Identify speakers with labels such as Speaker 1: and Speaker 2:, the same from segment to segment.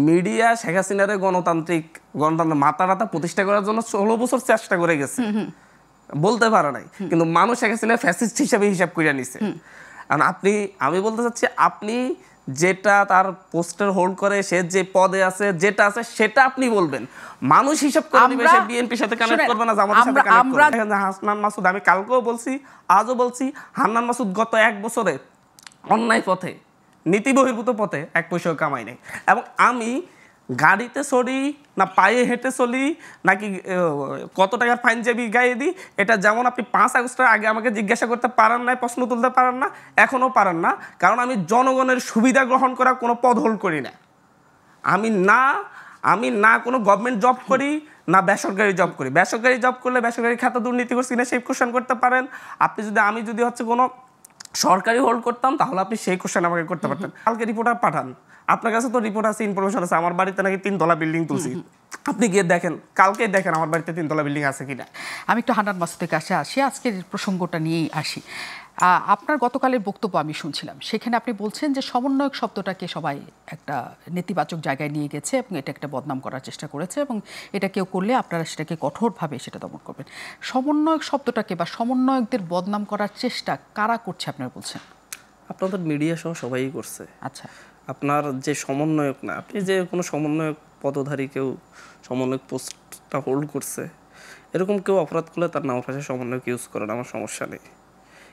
Speaker 1: Media Sheikh হাসিনার গণতন্ত্র মাথা প্রতিষ্ঠা করার জন্য 16 বছর চেষ্টা করে গেছে, বলতে পারে নাই, কিন্তু মানুষ শেখ হাসিনা ফ্যাসিস্ট হিসাবে হিসাব করে নিছে। আমি বলতে চাচ্ছি, আপনি যেটা তার পোস্টার হোল্ড করে, সে যে পদে আছে, যেটা আছে সেটা আপনি বলবেন, মানুষ হিসাব করে দিবে। সে বিএনপির সাথে কানেক্ট করবে না, জামাতের সাথে কানেক্ট করবে। হান্নান মাসুদ, আমি কালকেও বলছি, আজও বলছি, হান্নান মাসুদ গত 1 বছরে অন্যায় পথে, নীতি বহির্ভূত পথে 1 পয়সাও কামাই নাই। এবং আমি গাড়িতে চড়ি না পায়ে হেঁটে চলি নাকি কত টাকার পাঞ্জাবি গায়ে দিই, এটা যেমন আপনি 5 আগস্টের আগে আমাকে জিজ্ঞাসা করতে পারেন না, প্রশ্ন তুলতে পারেন না, এখনও পারেন না, কারণ আমি জনগণের সুবিধা গ্রহণ করা কোনো পদ হোল্ড করি না। আমি না কোনো গভর্নমেন্ট জব করি, না বেসরকারি জব করি। বেসরকারি জব করলে বেসরকারি খাতে দুর্নীতি করছি না, সেই কোশ্চেন করতে পারেন আপনি। আমি যদি হচ্ছে কোনো সরকারি হোল্ড করতাম, তাহলে আপনি সেই কোশ্চেন আমাকে করতে পারতেন। কালকে রিপোর্টার পাঠান, আপনার কাছে তো রিপোর্ট আছে, ইনফরমেশন আছে, আমার বাড়িতে নাকি 3 তলা বিল্ডিং তুলছি, আপনি গিয়ে দেখেন, কালকে দেখেন আমার বাড়িতে 3 তলা বিল্ডিং আছে কিনা।
Speaker 2: আমি একটু হান্নান মাসুদের কাছে আসি, আজকের প্রসঙ্গটা নিয়েই আসি। আপনার গতকালের বক্তব্য আমি শুনছিলাম, সেখানে আপনি বলছেন যে সমন্বয়ক শব্দটাকে সবাই একটা নেতিবাচক জায়গায় নিয়ে গেছে এবং এটা একটা বদনাম করার চেষ্টা করেছে, এবং এটা কেউ করলে আপনারা সেটাকে কঠোরভাবে সেটা দমন করবেন। সমন্বয়ক শব্দটাকে বা সমন্বয়কদের বদনাম করার চেষ্টা কারা করছে আপনারা বলছেন?
Speaker 1: আপনাদের মিডিয়া সহ সবাই করছে।
Speaker 2: আচ্ছা,
Speaker 1: আপনার যে সমন্বয়ক না, আপনি যে কোনো সমন্বয়ক পদধারী কেউ সমন্বয়ক পোস্টটা হোল্ড করছে, এরকম কেউ অপরাধ করলে তার নাম ভাষায় সমন্বয়ক ইউজ করেন, আমার সমস্যা নেই।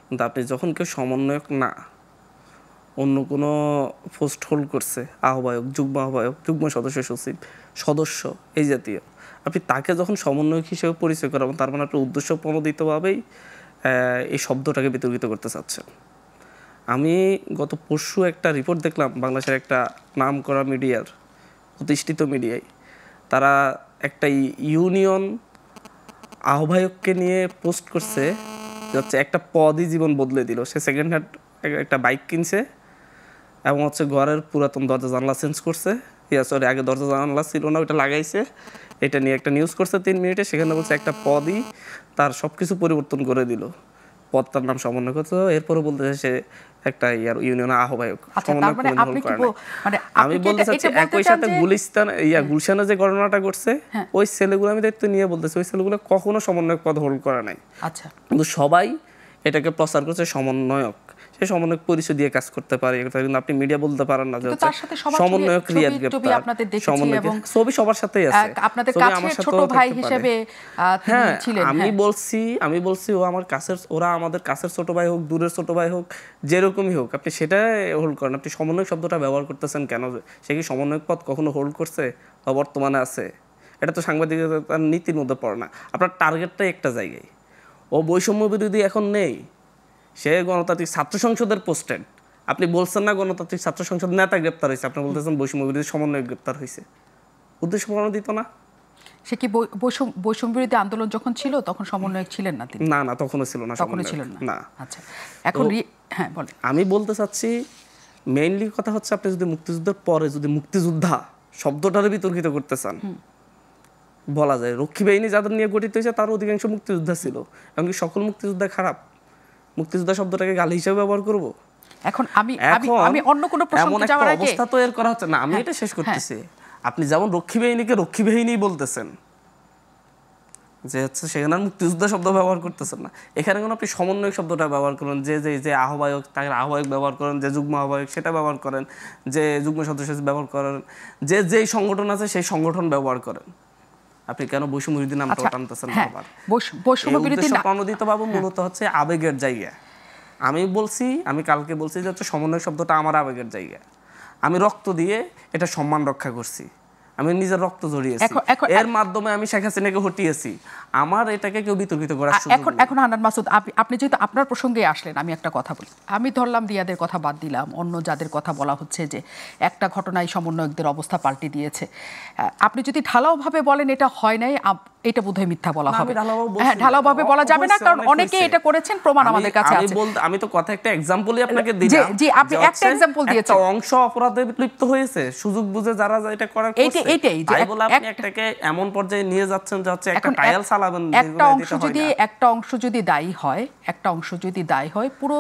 Speaker 1: কিন্তু আপনি যখন কেউ সমন্বয়ক না, অন্য কোনো পোস্ট হোল্ড করছে, আহ্বায়ক, যুগ্ম আহ্বায়ক, যুগ্ম সদস্য, সচিব, সদস্য, এই জাতীয়, আপনি তাকে যখন সমন্বয়ক হিসেবে পরিচয় করাবেন, তার মানে আপনার উদ্দেশ্য প্রণোদিতভাবেই এই শব্দটাকে বিতর্কিত করতে চাচ্ছেন। আমি গত পরশু একটা রিপোর্ট দেখলাম, বাংলাদেশের একটা নাম করা মিডিয়ার, প্রতিষ্ঠিত মিডিয়ায়, তারা একটা ইউনিয়ন আহ্বায়ককে নিয়ে পোস্ট করছে, হচ্ছে একটা পদই জীবন বদলে দিল। সে সেকেন্ড হ্যান্ড একটা বাইক কিনছে এবং হচ্ছে ঘরের পুরাতন দরজা জানলা চেঞ্জ করছে, আগে দরজা জানলা ছিল না, ওইটা লাগাইছে। এটা নিয়ে একটা নিউজ করছে 3 মিনিটে, সেখানে বলছে একটা পদই তার সব কিছু পরিবর্তন করে দিল। পদটার নাম সমন্বয় করছে, এরপরে বলতেছে সে একটা ইউনিয়ন আহ্বায়ক। আমি বলতে চাচ্ছি, একই সাথে গুলশানে যে ঘটনাটা ঘটছে, ওই ছেলেগুলো আমি দায়িত্ব নিয়ে বলতেছি, ওই ছেলেগুলো কখনো সমন্বয়ক পদ হোল্ড করা নাই।
Speaker 2: আচ্ছা,
Speaker 1: কিন্তু সবাই এটাকে প্রচার করছে সমন্বয়ক, সে সমন্বয়ক পরিচয় দিয়ে কাজ করতে পারে, কিন্তু আপনি মিডিয়া বলতে পারেন না যে সমন্বয়ক রিয়াদ গ্রেপ্তার, সমন্বয়ক ছবি সবার সাথেই আছে,
Speaker 2: আপনাদের কাছের ছোট ভাই হিসেবে তিনি ছিলেন।
Speaker 1: আমি বলছি ও আমার কাছের, ওরা আমাদের কাছের ছোট ভাই হোক, দূরের ছোট ভাই হোক, যেরকমই হোক, আপনি সেটা হোল্ড করেন। আপনি সমন্বয়ক শব্দটা ব্যবহার করতেছেন কেন? সে কি সমন্বয়ক পদ কখনো হোল্ড করছে বা বর্তমানে আছে? এটা তো সাংবাদিকতার নীতির মধ্যে পড়ে না। আপনার টার্গেটটাই একটা জায়গায়। ও বৈষম্য বিরোধী এখন নেই, সে গণতান্ত্রিক ছাত্র সংসদের পোস্টেড। আপনি বলছেন না গণতান্ত্রিক ছাত্র সংসদ নেতা গ্রেপ্তার হয়েছে, আপনি বলতেছেন বৈষম্য বিরোধী সমন্বয় গ্রেপ্তার হয়েছে। উদ্দেশ্য প্রণোদিত না?
Speaker 2: সে কি বৈষম্য বিরোধী আন্দোলন যখন ছিল তখন সমন্বয়ক ছিলেন না তিনি?
Speaker 1: না, তখনও ছিল না,
Speaker 2: তখনও ছিলেন না। আচ্ছা, এখন হ্যাঁ বলেন।
Speaker 1: আমি বলতে চাচ্ছি, মেইনলি কথা হচ্ছে, আপনি যদি মুক্তিযুদ্ধের পরে যদি মুক্তিযোদ্ধা শব্দটারে বিতর্কিত করতে চান, বলা যায় রক্ষী বাহিনী যাদের নিয়ে গঠিত হয়েছে তার অধিকাংশ মুক্তিযোদ্ধা ছিল। এমনকি সকল মুক্তিযোদ্ধা খারাপ? মুক্তিযোদ্ধা শব্দটাকে গালি হিসেবে ব্যবহার করব?
Speaker 2: এখন আমি অন্য কোনো প্রসঙ্গে যাওয়ার আগে
Speaker 1: অবস্থা তৈরি করা হচ্ছে না। আমি এটা শেষ করতেছি। আপনি যেমন রক্ষী বাহিনীকে রক্ষী বাহিনী বলতেছেন, যে হচ্ছে সেখানে মুক্তিযোদ্ধা শব্দ ব্যবহার করতেছেন না। এখানে কোনো আপনি সমন্বয়ক শব্দটা ব্যবহার করেন, যে আহ্বায়ক তাকে আহ্বায়ক ব্যবহার করেন, যে যুগ্ম আহ্বায়ক সেটা ব্যবহার করেন, যে যুগ্ম সদস্য ব্যবহার করেন, যেই সংগঠন আছে সেই সংগঠন ব্যবহার করেন। আপনি কেন বৈষম্য বিরোধী নামটা টানতেছেন বারবার?
Speaker 2: বৈষম্য বিরোধী
Speaker 1: প্রণোদিতভাবে মূলত হচ্ছে আবেগের জায়গা। আমি কালকে বলছি যে হচ্ছে সমন্বয় শব্দটা আমার আবেগের জায়গা। আমি রক্ত দিয়ে এটা সম্মান রক্ষা করছি, আমি নিজের রক্ত জড়িয়েছি, এর মাধ্যমে আমি শেখ হাসিনাকে হটিয়েছি। আমার এটাকে কেউ বিতর্কিত করার সুযোগ নেই।
Speaker 2: এখন হান্নান মাসুদ, আপনি যেহেতু আপনার প্রসঙ্গে আসলেন, আমি একটা কথা বলি। আমি ধরলাম রিয়াদের কথা বাদ দিলাম, অন্য যাদের কথা বলা হচ্ছে যে একটা ঘটনায় সমন্বয়কদের অবস্থা পাল্টে দিয়েছে, আপনি যদি ঢালাওভাবে বলেন এটা হয় নাই, এটা বোধহয় মিথ্যা বলা হবে। হ্যাঁ, ঢালাওভাবে বলা যাবে না, কারণ অনেকে এটা করেছেন, প্রমাণ আমাদের কাছে আছে।
Speaker 1: আমি তো কথা একটা एग्जांपलই আপনাকে দিলাম।
Speaker 2: জি, আপনি একটা एग्जांपल দিয়েছেন।
Speaker 1: একটা অংশ অপরাধে লিপ্ত হয়েছে, সুযোগ বুঝে যারা এটা করার করছে, এইটাই যে আপনি একটাকে এমন পর্যায়ে নিয়ে যাচ্ছেন যে হচ্ছে একটা ট্রায়াল চালাবেন।
Speaker 2: একটা অংশ যদি দায়ী হয়, পুরো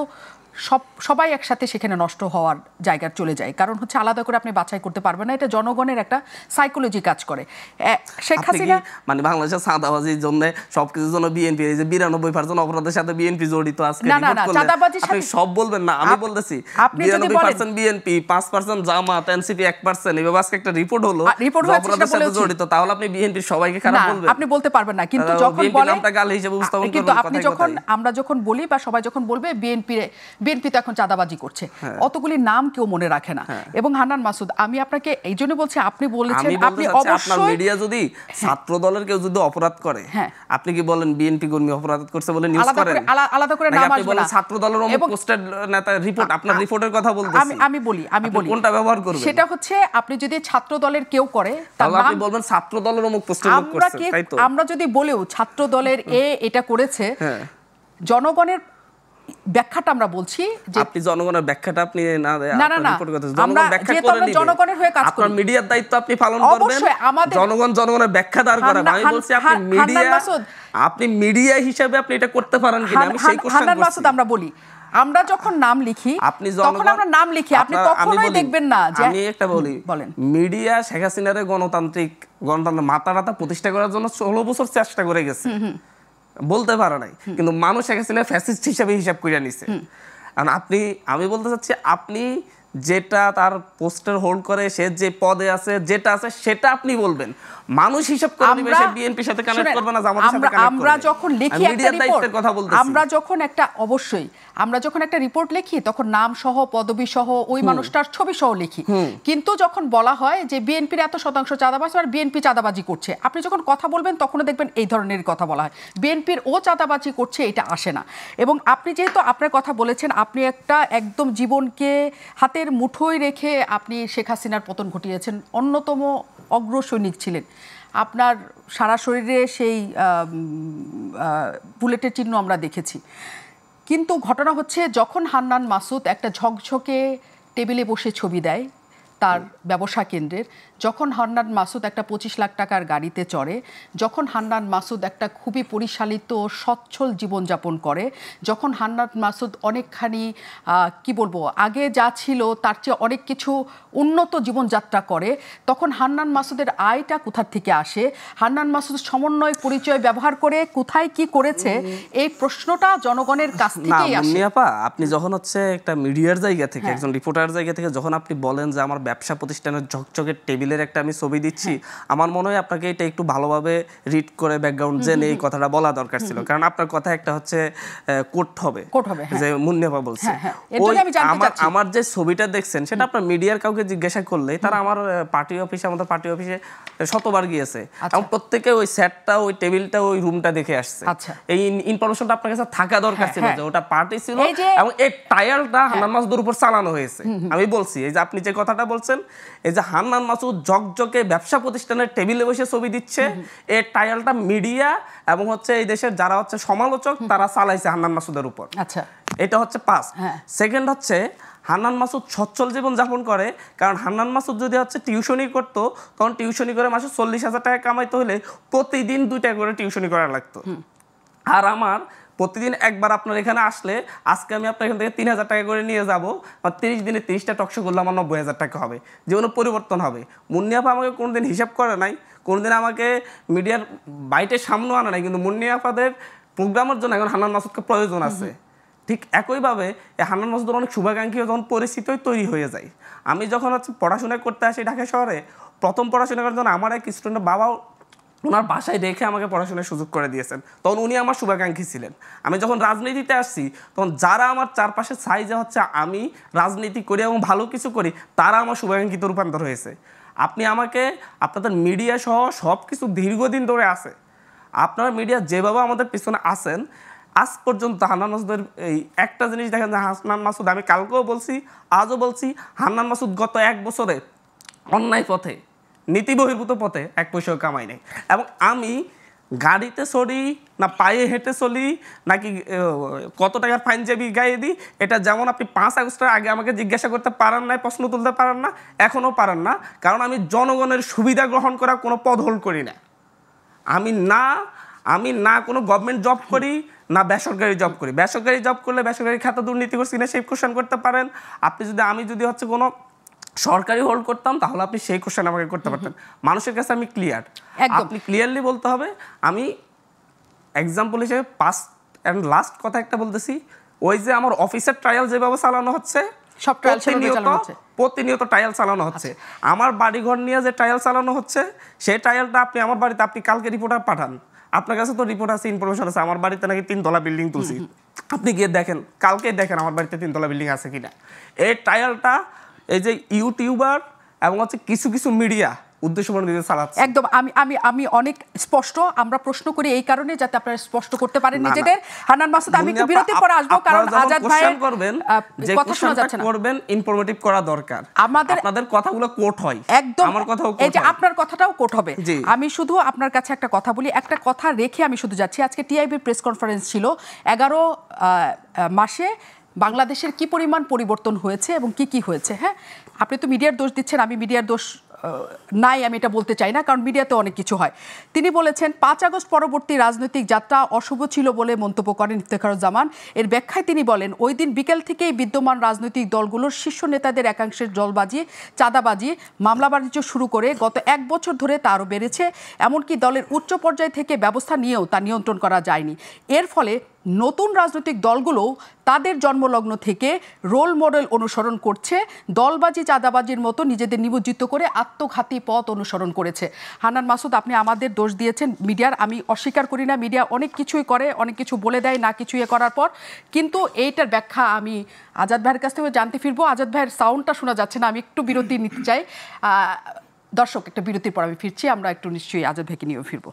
Speaker 2: সবাই একসাথে সেখানে নষ্ট হওয়ার জায়গা চলে যায়, কারণ হচ্ছে আলাদা করে আপনি বাছাই করতে পারবেন না, এটা জনগণের একটা সাইকোলজি কাজ করে। শেখ হাসিনা
Speaker 1: মানে বাংলাদেশের চাঁদাবাজির জন্য সবকিছুর জন্য বিএনপি, এই যে 92% অপরাধের সাথে বিএনপি জড়িত, আজকে
Speaker 2: চাঁদাবাজির
Speaker 1: আপনি সব বলবেন না, আমি বলতেছি 92% বিএনপি, 5% জামাত, এনসিপি 1%, এইভাবে আজকে একটা রিপোর্ট হলো অপরাধের সাথে জড়িত, তাহলে আপনি বিএনপি সবাইকে খারাপ বলবেন?
Speaker 2: আপনি বলতে পারবেন না, কিন্তু যখন বলে
Speaker 1: নামটা গাল হিসেবে উপস্থাপন করবেন,
Speaker 2: কিন্তু আপনি যখন আমরা যখন বলি বা সবাই যখন বলবে বিএনপি তো এখন চাঁদাবাজি করছে, অতগুলি নাম কেউ মনে রাখে না। এবং হান্নান মাসুদ, আমি আপনাকে এই জন্য বলছি, আপনি বলেছেন আপনি
Speaker 1: আপনার মিডিয়া যদি ছাত্র দলের কেউ যদি অপরাধ করে, আপনি কি বলেন বিএনপি কর্মী অপরাধ করছে বলে নিউজ করেন?
Speaker 2: আলাদা করে নাম আসবে না।
Speaker 1: ছাত্র দলের অমুক পোস্টেড নেতা রিপোর্ট, আপনার রিপোর্টের কথা বলতেছি।
Speaker 2: আমি বলি
Speaker 1: কোনটা ব্যবহার করবেন?
Speaker 2: সেটা হচ্ছে আপনি যদি ছাত্র দলের কেউ করে,
Speaker 1: তাহলে আপনি বলবেন ছাত্র দলের অমুক পোস্টেড লোক করছে, তাই তো?
Speaker 2: আমরা যদি বলেও ছাত্র দলের এটা করেছে, জনগণের ব্যাখ্যাটা আমরা বলছি যে
Speaker 1: আপনি জনগণের ব্যাখ্যাটা আপনি না রিপোর্ট করতে,
Speaker 2: আমরা জনগণের হয়ে কাজ করি,
Speaker 1: আপনার মিডিয়ার দায়িত্ব আপনি পালন করবেন, জনগণের ব্যাখ্যা দাঁড় করাবেন। আমি বলছি আপনি মিডিয়া হিসেবে আপনি এটা করতে পারেন কিনা, আমি সেই কোশ্চেন করছি।
Speaker 2: মাসুদ, আমরা বলি, আমরা যখন নাম লিখি, তখন আমরা নাম লিখি, আপনি কখনোই দেখবেন না যে
Speaker 1: আমি একটা বলি, মিডিয়া শেখ হাসিনার গণতন্ত্র মাথা প্রতিষ্ঠা করার জন্য 16 বছর চেষ্টা করে গেছে, বলতে পারে নাই, কিন্তু মানুষ শেখ হাসিনা ফ্যাসিস্ট হিসাবে হিসাব করে নিছে। আমি বলতে চাচ্ছি, আপনি যেটা তার পোস্টার হোল্ড করে, সে যে পদে আছে, যেটা আছে সেটা আপনি বলবেন, মানুষ হিসাব করে দিবে, সে বিএনপির সাথে কানেক্ট করবে না, জামাতের সাথে কানেক্ট করবে।
Speaker 2: আমরা যখন লিখি একটা রিপোর্ট,
Speaker 1: কথা বলতেছি,
Speaker 2: আমরা যখন একটা রিপোর্ট লিখি, তখন নাম সহ, পদবি সহ, ওই মানুষটার ছবি সহ লিখি। কিন্তু যখন বলা হয় যে বিএনপির এত শতাংশ চাঁদাবাজি আর বিএনপি চাঁদাবাজি করছে, আপনি যখন কথা বলবেন তখনও দেখবেন এই ধরনের কথা বলা হয়, বিএনপির ও চাঁদাবাজি করছে, এটা আসে না। এবং আপনি যেহেতু আপনার কথা বলেছেন, আপনি একটা একদম জীবনকে হাতের মুঠোয় রেখে আপনি শেখ হাসিনার পতন ঘটিয়েছেন, অন্যতম অগ্রসৈনিক ছিলেন, আপনার সারা শরীরে সেই বুলেটের চিহ্ন আমরা দেখেছি। কিন্তু ঘটনা হচ্ছে, যখন হান্নান মাসুদ একটা ঝকঝকে টেবিলে বসে ছবি দেয় তার ব্যবসা কেন্দ্রের, যখন হান্নান মাসুদ একটা 25 লাখ টাকার গাড়িতে চড়ে, যখন হান্নান মাসুদ একটা খুবই পরিচালিত সচ্ছল জীবনযাপন করে, যখন হান্নান মাসুদ অনেকখানি কি বলবো, আগে যা ছিল তার চেয়ে অনেক কিছু উন্নত জীবনযাত্রা করে, তখন হান্নান মাসুদের আয়টা কোথা থেকে আসে, হান্নান মাসুদ সমন্বয় পরিচয় ব্যবহার করে কোথায় কি করেছে, এই প্রশ্নটা জনগণের কাছ থেকেই আসে।
Speaker 1: আপনি যখন হচ্ছে একটা মিডিয়ার জায়গা থেকে, একজন রিপোর্টার জায়গা থেকে যখন আপনি বলেন যে আমার ব্যবসা প্রতিষ্ঠানের ঝকঝকে টেবিলের একটা আমি ছবি দিচ্ছি, আমার মনে হয় আপনাকে এটা একটু ভালোভাবে রিড করে ব্যাকগ্রাউন্ড জেনে এই কথাটা বলা দরকার ছিল, কারণ আপনার কথা একটা হচ্ছে কোট হবে যে মুন্নিয়াপা বলছে। আমার যে ছবিটা দেখছেন সেটা আপনার মিডিয়ার কাউকে জিজ্ঞাসা করলে তারা আমার আমাদের পার্টি অফিসে শতবার গিয়েছে, এবং প্রত্যেকে ওই সেটটা, ওই টেবিলটা, ওই রুমটা দেখে আসছে। এই ইনফরমেশনটা আপনার কাছে থাকা দরকার ছিল যে ওটা পার্টি ছিল, এবং এই টায়ালটা হান্নান মাসুদের উপর চালানো হয়েছে। আমি বলছি, এই যে আপনি যে কথাটা বলছেন, এই যে হান্নান মাসুদ ঝকঝকে ব্যবসা প্রতিষ্ঠানের টেবিলে বসে ছবি দিচ্ছে, এই টায়ালটা মিডিয়া এবং হচ্ছে এই দেশের যারা হচ্ছে সমালোচক তারা চালাইছে হান্নান মাসুদের উপর।
Speaker 2: আচ্ছা,
Speaker 1: এটা হচ্ছে ফার্স্ট। সেকেন্ড হচ্ছে, হান্নান মাসুদ সচ্ছল জীবন যাপন করে, কারণ হান্নান মাসুদ যদি হচ্ছে টিউশনি করতো, তখন টিউশনি করে মাসে 40,000 টাকা কামাইতে হলে প্রতিদিন 2 টাকা করে টিউশনি করা লাগতো। আর আমার প্রতিদিন একবার আপনার এখানে আসলে, আজকে আমি আপনার এখান থেকে 3,000 টাকা করে নিয়ে যাবো, আর 30 দিনে 30টা টকশো করলে আমার 90,000 টাকা হবে, জীবনে পরিবর্তন হবে। মুন্নিয়াপা আমাকে কোনোদিন হিসাব করে নাই, কোনোদিন আমাকে মিডিয়ার বাইটের সামনেও আনে নাই, কিন্তু মুন্নিয়াপাদের প্রোগ্রামের জন্য এখন হান্নান মাসুদকে প্রয়োজন আছে। ঠিক একইভাবে এই হান্নান মাসুদের অনেক শুভাকাঙ্ক্ষী যখন পরিস্থিতি তৈরি হয়ে যায়। আমি যখন হচ্ছে পড়াশোনা করতে আসি ঢাকা শহরে, প্রথম পড়াশোনা করার জন্য আমার এক স্টুডেন্টের বাবা ওনার বাসায় রেখে আমাকে পড়াশোনার সুযোগ করে দিয়েছেন, তখন উনি আমার শুভাকাঙ্ক্ষী ছিলেন। আমি যখন রাজনীতিতে আসছি, তখন যারা আমার চারপাশে চাই যে হচ্ছে আমি রাজনীতি করি এবং ভালো কিছু করি, তারা আমার শুভাকাঙ্ক্ষিতে রূপান্তর হয়েছে। আপনি আমাকে আপনাদের মিডিয়া সহ সব কিছু দীর্ঘদিন ধরে আছে, আপনার মিডিয়া যেভাবে আমাদের পিছনে আছেন, আজ পর্যন্ত হান্নান মাসুদের এই একটা জিনিস দেখেন যে হান্নান মাসুদ, আমি কালকেও বলছি, আজও বলছি, হান্নান মাসুদ গত 1 বছরে অন্যায় পথে, নীতি বহির্ভূত পথে 1 পয়সাও কামাই নাই। এবং আমি গাড়িতে চড়ি না পায়ে হেঁটে চলি নাকি কত টাকার পাঞ্জাবি গায়ে দিই, এটা যেমন আপনি 5 আগস্টের আগে আমাকে জিজ্ঞাসা করতে পারেন না, প্রশ্ন তুলতে পারেন না, এখনও পারেন না, কারণ আমি জনগণের সুবিধা গ্রহণ করা কোনো পদ হোল্ড করি না। আমি না কোনো গভর্নমেন্ট জব করি না বেসরকারি জব করি। বেসরকারি জব করলে বেসরকারি খাতে দুর্নীতি করছি কিনা সেই কোশ্চেন করতে পারেন আপনি। আমি যদি হচ্ছে কোনো সরকারি হোল্ড করতাম তাহলে আপনি সেই কোশ্চেন আমাকে করতে পারতেন। মানুষের কাছে আমি ক্লিয়ার, আপনি ক্লিয়ারলি বলতে হবে। আমি এক্সাম্পল হিসেবে ফার্স্ট অ্যান্ড লাস্ট কথা একটা বলতেছি, ওই যে আমার অফিসের ট্রায়াল যেভাবে চালানো হচ্ছে
Speaker 2: সব ট্রায়াল
Speaker 1: প্রতিনিয়ত ট্রায়াল চালানো হচ্ছে। আমার বাড়িঘর নিয়ে যে ট্রায়াল চালানো হচ্ছে সেই ট্রায়ালটা আপনি আমার বাড়িতে আপনি কালকে রিপোর্টার পাঠান, আপনার কাছে তো রিপোর্ট আছে, ইনফরমেশন আছে, আমার বাড়িতে নাকি 3 তলা বিল্ডিং তুলছি, আপনি গিয়ে দেখেন, কালকে দেখেন আমার বাড়িতে 3 তলা বিল্ডিং আছে কিনা। এই ট্রায়ালটা এই যে ইউটিউবার এবং হচ্ছে কিছু কিছু মিডিয়া উদ্দেশ্যমণ্ডিত চালাচ্ছে।
Speaker 2: একদম আমি আমি আমি অনেক স্পষ্ট, আমরা প্রশ্ন করি এই কারণে যাতে আপনারা স্পষ্ট করতে পারেন নিজেদের। হান্নান মাসুদ, আমি একটু বিরতির পর আসবো, কারণ আজাদ ভাই
Speaker 1: করবেন যে
Speaker 2: কথা শোনা যাচ্ছে না,
Speaker 1: করবেন ইনফরমেটিভ করা দরকার। আপনাদের কথাগুলো কোট হয়,
Speaker 2: একদম
Speaker 1: আমার কথাও কোট
Speaker 2: এই যে আপনার কথাটাও কোট হবে।
Speaker 1: জি।
Speaker 2: আমি শুধু আপনার কাছে একটা কথা বলি, একটা কথা রেখে আমি শুধু যাচ্ছি। আজকে টিআইবির প্রেস কনফারেন্স ছিল, 11 মাসে বাংলাদেশের কি পরিমাণ পরিবর্তন হয়েছে এবং কি কি হয়েছে। হ্যাঁ, আপনি তো মিডিয়ার দোষ দিচ্ছেন, আমি মিডিয়ার দোষ নাই আমি এটা বলতে চাই না, কারণ মিডিয়াতে অনেক কিছু হয়। তিনি বলেছেন 5 আগস্ট পরবর্তী রাজনৈতিক যাত্রা অশুভ ছিল বলে মন্তব্য করেন ইফতেখারুজ্জামান। এর ব্যাখ্যায় তিনি বলেন, ওই দিন বিকেল থেকেই বিদ্যমান রাজনৈতিক দলগুলোর শীর্ষ নেতাদের একাংশের জলবাজি, চাঁদাবাজি, মামলা বাণিজ্য শুরু করে গত 1 বছর ধরে তা আরও বেড়েছে। এমনকি দলের উচ্চ পর্যায় থেকে ব্যবস্থা নিয়েও তা নিয়ন্ত্রণ করা যায়নি। এর ফলে নতুন রাজনৈতিক দলগুলোও তাদের জন্মলগ্ন থেকে রোল মডেল অনুসরণ করছে, দলবাজি চাঁদাবাজির মতো নিজেদের নিমজ্জিত করে আত্মঘাতী পথ অনুসরণ করেছে। হান্নান মাসুদ, আপনি আমাদের দোষ দিয়েছেন মিডিয়ার, আমি অস্বীকার করি না, মিডিয়া অনেক কিছুই করে, অনেক কিছু বলে দেয় না কিছু করার পর, কিন্তু এইটার ব্যাখ্যা আমি আজাদ ভাইয়ের কাছ থেকে জানতে ফিরবো। আজাদ ভাইয়ের সাউন্ডটা শোনা যাচ্ছে না, আমি একটু বিরতি নিতে চাই। দর্শক, একটা বিরতির পর আমি ফিরছি, আমরা একটু নিশ্চয়ই আজাদ ভাইকে নিয়েও ফিরবো।